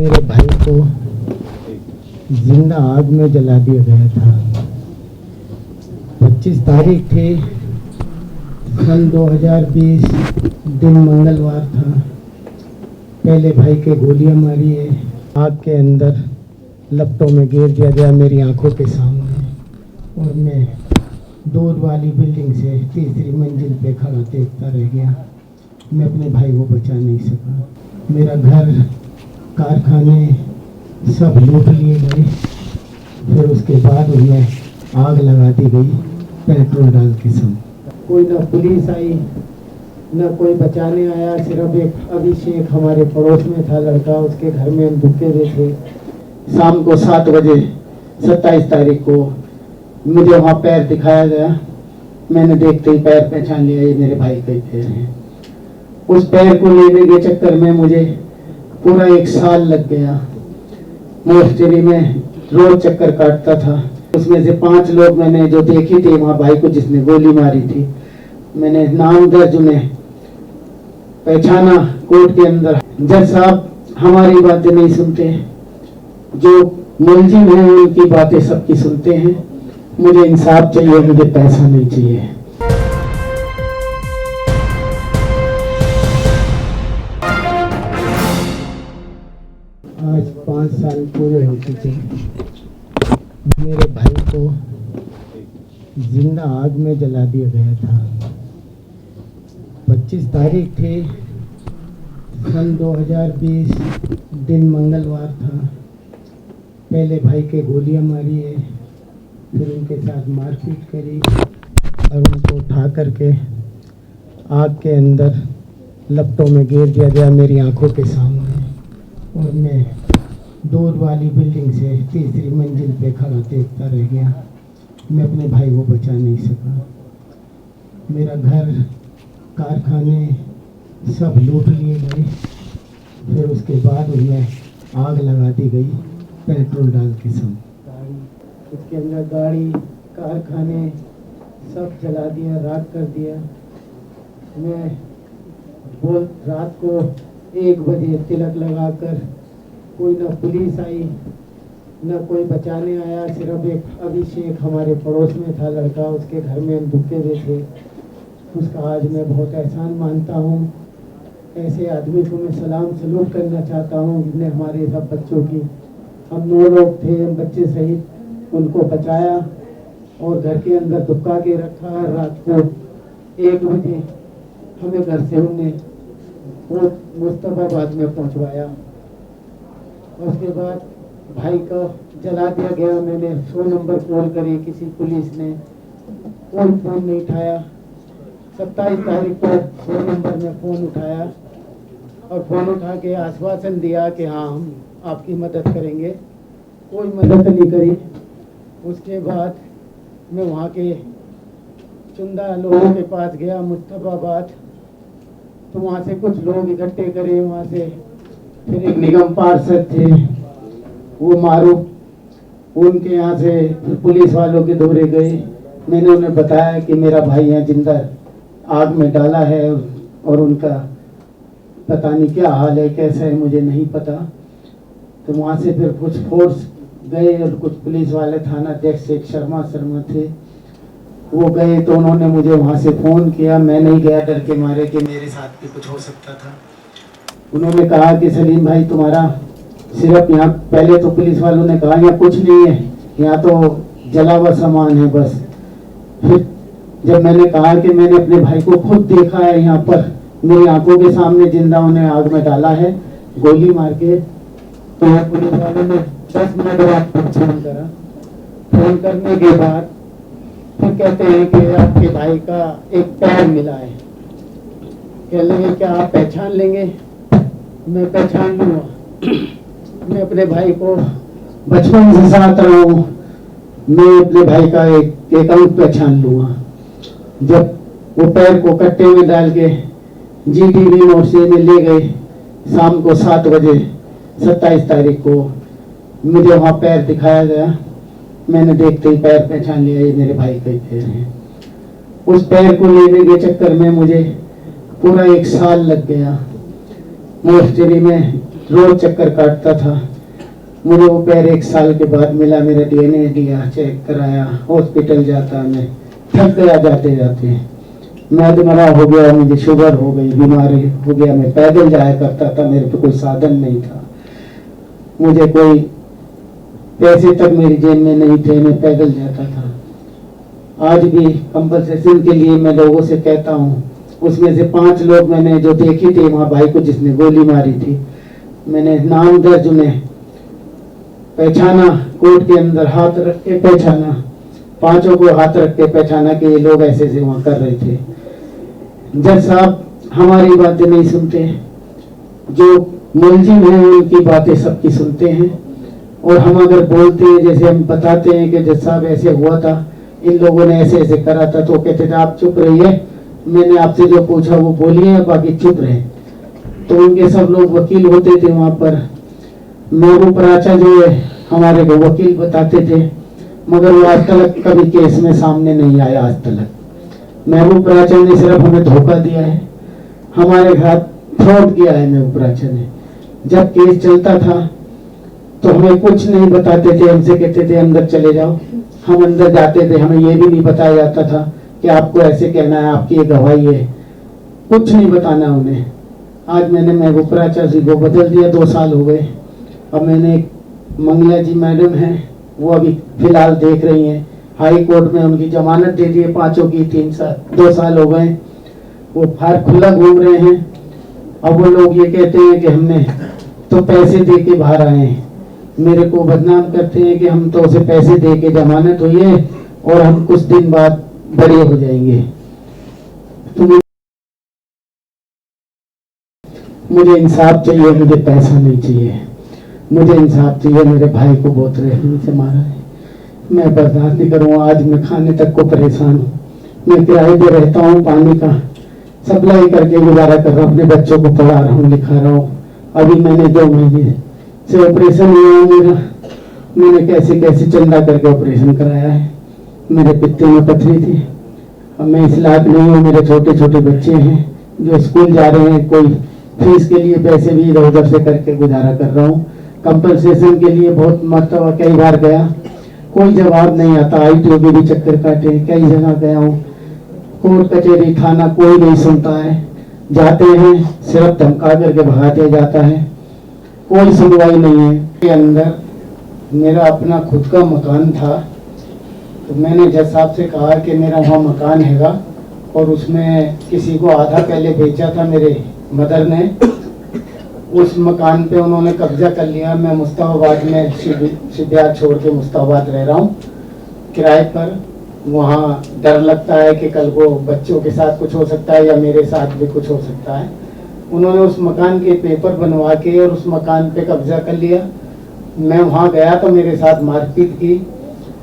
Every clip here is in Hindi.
मेरे भाई को जिंदा आग में जला दिया गया था। 25 तारीख थी सन 2020, दिन मंगलवार था। पहले भाई के गोलियां मारी है, आग के अंदर लपटों में गिर दिया गया मेरी आंखों के सामने, और मैं दूर वाली बिल्डिंग से तीसरी मंजिल पे खड़ा देखता रह गया। मैं अपने भाई को बचा नहीं सका। मेरा घर, कारखाने सब लूट लिए गए। फिर उसके बाद उनमें आग लगा दी गई पेट्रोल डाल के सब। कोई ना पुलिस आई ना कोई बचाने आया। सिर्फ एक अभिषेक हमारे पड़ोस में था लड़का, उसके घर में हम रुके हुए थे। शाम को 7 बजे 27 तारीख को मुझे वहाँ पैर दिखाया गया। मैंने देखते ही पैर पहचान लिया, ये मेरे भाई का ही पैर है। उस पैर को लेने के चक्कर में मुझे पूरा 1 साल लग गया। मोर्चरी में रोज चक्कर काटता था। उसमें से 5 लोग मैंने जो देखी थी वहाँ भाई को जिसने गोली मारी थी, मैंने नाम दर्ज उन्हें पहचाना कोर्ट के अंदर। जज साहब हमारी बातें नहीं सुनते, जो मुलजिम है उनकी बातें सबकी सुनते हैं। मुझे इंसाफ चाहिए, मुझे पैसा नहीं चाहिए। आज 5 साल पूरे हो चुके। मेरे भाई को जिंदा आग में जला दिया गया था। 25 तारीख थी सन 2020, दिन मंगलवार था। पहले भाई के गोलियां मारी है, फिर उनके साथ मारपीट करी और उनको उठा करके आग के अंदर लपटों में गिर दिया गया मेरी आंखों के सामने, और मैं दूर वाली बिल्डिंग से तीसरी मंजिल पे खड़ा देखता रह गया। मैं अपने भाई को बचा नहीं सका। मेरा घर, कारखाने सब लूट लिए गए। फिर उसके बाद उनमें आग लगा दी गई पेट्रोल डाल के सब। उसके अंदर गाड़ी, कारखाने सब जला दिया, राख कर दिया। मैं वो रात को 1 बजे तिलक लगाकर, कोई ना पुलिस आई ना कोई बचाने आया। सिर्फ एक अभिषेक हमारे पड़ोस में था लड़का, उसके घर में हम रुके हुए थे। उसका आज मैं बहुत एहसान मानता हूँ। ऐसे आदमी को मैं सलाम सलूट करना चाहता हूँ जिसने हमारे सब बच्चों की, हम 9 लोग थे, हम बच्चे सहित उनको बचाया और घर के अंदर दुबका के रखा। रात को 1 बजे हमें घर से उन्हें वो मुस्तफाबाद में पहुंचवाया। उसके बाद भाई को जला दिया गया। मैंने 100 नंबर कॉल करे, किसी पुलिस ने कोई फ़ोन नहीं उठाया। 27 तारीख को 100 नंबर में फ़ोन उठाया और फ़ोन उठा के आश्वासन दिया कि हाँ हम आपकी मदद करेंगे। कोई मदद नहीं करी। उसके बाद मैं वहाँ के चुंदा लोगों के पास गया मुस्तफाबाद, तो वहाँ से कुछ लोग इकट्ठे करे। वहाँ से फिर एक निगम पार्षद थे, वो मारूफ, उनके यहाँ से पुलिस वालों के दौरे गए। मैंने उन्हें बताया कि मेरा भाई यहाँ जिंदा आग में डाला है और उनका पता नहीं क्या हाल है, कैसा है मुझे नहीं पता। तो वहाँ से फिर कुछ फोर्स गए और कुछ पुलिस वाले, थाना अध्यक्ष एक शर्मा थे, वो गए। तो उन्होंने मुझे वहाँ से फ़ोन किया। मैं नहीं गया डर के मारे कि मेरे साथ भी कुछ हो सकता था। उन्होंने कहा कि सलीम भाई तुम्हारा सिर्फ यहाँ, पहले तो पुलिस वालों ने कहा यहाँ कुछ नहीं है, यहाँ तो जला हुआ सामान है बस। फिर जब मैंने कहा कि मैंने अपने भाई को खुद देखा है, यहाँ पर मेरी आंखों के सामने जिंदा उन्हें आग में डाला है गोली मार के, तो पुलिस वालों ने 10 मिनट बाद फोन करा। फोन करने के बाद फिर कहते हैं कि आपके भाई का एक पैर मिला है। कह लेंगे क्या आप पहचान लेंगे? मैं पहचान लूँगा। मैं अपने भाई को बचपन से साथ रहा हूँ, मैं अपने भाई का एक अंक पहचान लूँगा। जब वो पैर को कट्टे में डाल के GTV मोर्चे में ले गए, शाम को 7 बजे 27 तारीख को मुझे वहाँ पैर दिखाया गया। मैंने देखते ही पैर पहचान लिया, ये मेरे भाई का ही पैर है। उस पैर को लेने के चक्कर में मुझे पूरा 1 साल लग गया। मोर्चरी में रोज चक्कर काटता था। मुझे वो पैर 1 साल के बाद मिला, मेरा DNA दिया, चेक कराया, हॉस्पिटल जाता, मैं थक गया जाते जाते। मैं मरा हो गया, मुझे शुगर हो गई, बीमारी हो गया, मैं पैदल जाया करता था, मेरे पे कोई साधन नहीं था, मुझे कोई पैसे तक मेरी जेब में नहीं थे, मैं पैदल जाता था। आज भी कंपनसेशन के लिए मैं लोगों से कहता हूँ, उसमें से 5 लोग मैंने जो देखी थी वहाँ भाई को जिसने गोली मारी थी, मैंने नाम दर्ज उन्हें पहचाना, कोर्ट के अंदर हाथ रख के पहचाना, 5 को हाथ रख के पहचाना कि ये लोग ऐसे ऐसे वहाँ कर रहे थे। जज साहब हमारी बातें नहीं सुनते, जो मुलजिम हैं उनकी बातें सबकी सुनते हैं, और हम अगर बोलते हैं, जैसे हम बताते हैं कि जज साहब ऐसे हुआ था, इन लोगों ने ऐसे ऐसे करा था, तो कहते थे आप चुप रहिए, मैंने आपसे जो पूछा वो बोलिए, बाकी चुप रहे। तो उनके सब लोग वकील होते थे वहाँ पर। महबूब राचा जो है हमारे को वकील बताते थे, मगर वो आज तक कभी केस में सामने नहीं आया। आज तक महबूब राचा ने सिर्फ हमें धोखा दिया है, हमारे साथ फ्रॉड किया है महबूब राचा ने। जब केस चलता था तो हमें कुछ नहीं बताते थे, हमसे कहते थे अंदर चले जाओ, हम अंदर जाते थे, हमें ये भी नहीं बताया जाता था कि आपको ऐसे कहना है, आपकी ये गवाही है, कुछ नहीं बताना उन्हें। आज मैंने महबूब राचा जी को बदल दिया, 2 साल हो गए। अब मैंने मंगला जी मैडम हैं, वो अभी फिलहाल देख रही हैं, हाई कोर्ट में उनकी जमानत दे दी है 5 की, 2 साल हो गए, वो बाहर खुला घूम रहे हैं। अब वो लोग ये कहते हैं कि हमने तो पैसे दे के बाहर आए हैं, मेरे को बदनाम करते हैं कि हम तो उसे पैसे दे के जमानत हुई है और हम कुछ दिन बाद बड़े हो जाएंगे। तो मुझे इंसाफ चाहिए, मुझे पैसा नहीं चाहिए, मुझे इंसाफ चाहिए। मेरे भाई को बहुत रहने से मारा है, मैं बर्दाश्त नहीं करूँगा। आज मैं खाने तक को परेशान हूँ, मैं किराए पे रहता हूँ, पानी का सप्लाई करके गुजारा कर रहा हूँ, अपने बच्चों को पढ़ा रहा हूँ, लिखा रहा हूँ। अभी मैंने 2 महीने से ऑपरेशन हुआ मेरा, मैंने कैसे कैसे चंदा करके ऑपरेशन कराया है। मेरे पित्ते में पथरी थी, अब मैं इस लायक नहीं हूँ। मेरे छोटे छोटे बच्चे हैं जो स्कूल जा रहे हैं, कोई फीस के लिए पैसे भी इधर उधर से करके गुजारा कर रहा हूँ। कंपनसेशन के लिए बहुत मरतबा कई बार गया, कोई जवाब नहीं आता। ITO के भी चक्कर काटे, कई जगह गया हूँ, कोर्ट कचहरी थाना कोई नहीं सुनता है। जाते हैं सिर्फ धमका करके भगा दिया जाता है, कोई सुनवाई नहीं है। के अंदर मेरा अपना खुद का मकान था, तो मैंने जज साहब से कहा कि मेरा वहाँ मकान हैगा, और उसमें किसी को आधा पहले बेचा था मेरे मदर ने, उस मकान पे उन्होंने कब्जा कर लिया। मैं मुस्ताबाद में शिबियार छोड़ के मुस्ताबाद रह रहा हूँ किराए पर। वहाँ डर लगता है कि कल को बच्चों के साथ कुछ हो सकता है या मेरे साथ भी कुछ हो सकता है। उन्होंने उस मकान के पेपर बनवा के और उस मकान पे कब्जा कर लिया। मैं वहाँ गया तो मेरे साथ मारपीट की।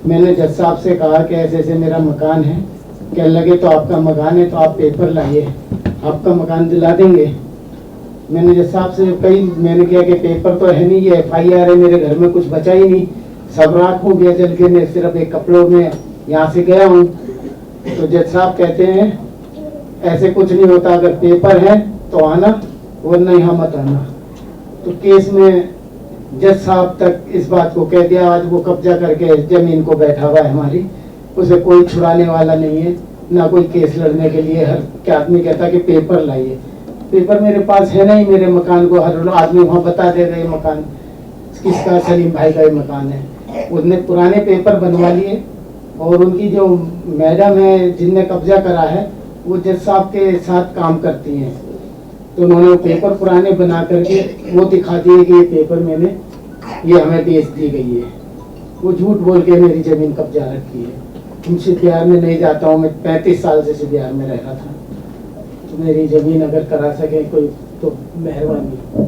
मैंने जज साहब से कहा कि ऐसे ऐसे मेरा मकान है, कहने लगे तो आपका मकान है तो आप पेपर लाइए, आपका मकान दिला देंगे। मैंने जज साहब से मैंने कहा कि पेपर तो है नहीं, ये FIR है, मेरे घर में कुछ बचा ही नहीं, सब राख हो गया जल के, मैं सिर्फ एक कपड़ों में यहाँ से गया हूँ। तो जज साहब कहते हैं ऐसे कुछ नहीं होता, अगर पेपर है तो आना, वरना यहाँ मत आना। तो केस में जज साहब तक इस बात को कह दिया, आज वो कब्जा करके जमीन को बैठा हुआ है हमारी, उसे कोई छुड़ाने वाला नहीं है, ना कोई केस लड़ने के लिए। हर क्या आदमी कहता कि पेपर लाइए, पेपर मेरे पास है नहीं। मेरे मकान को हर आदमी वहाँ बता देगा ये मकान किसका, सलीम भाई का ये मकान है। उसने पुराने पेपर बनवा लिए, और उनकी जो मैडम है जिनने कब्जा करा है वो जज साहब के साथ काम करती हैं, तो उन्होंने वो पेपर पुराने बना करके वो दिखा दिए कि ये पेपर मैंने, ये हमें बेच दी गई है। वो झूठ बोल के मेरी जमीन कब्जा रखी है। मैं शिबियार में नहीं जाता हूँ, मैं 35 साल से शिबियार में रह रहा था। तो मेरी जमीन अगर करा सके कोई तो मेहरबानी।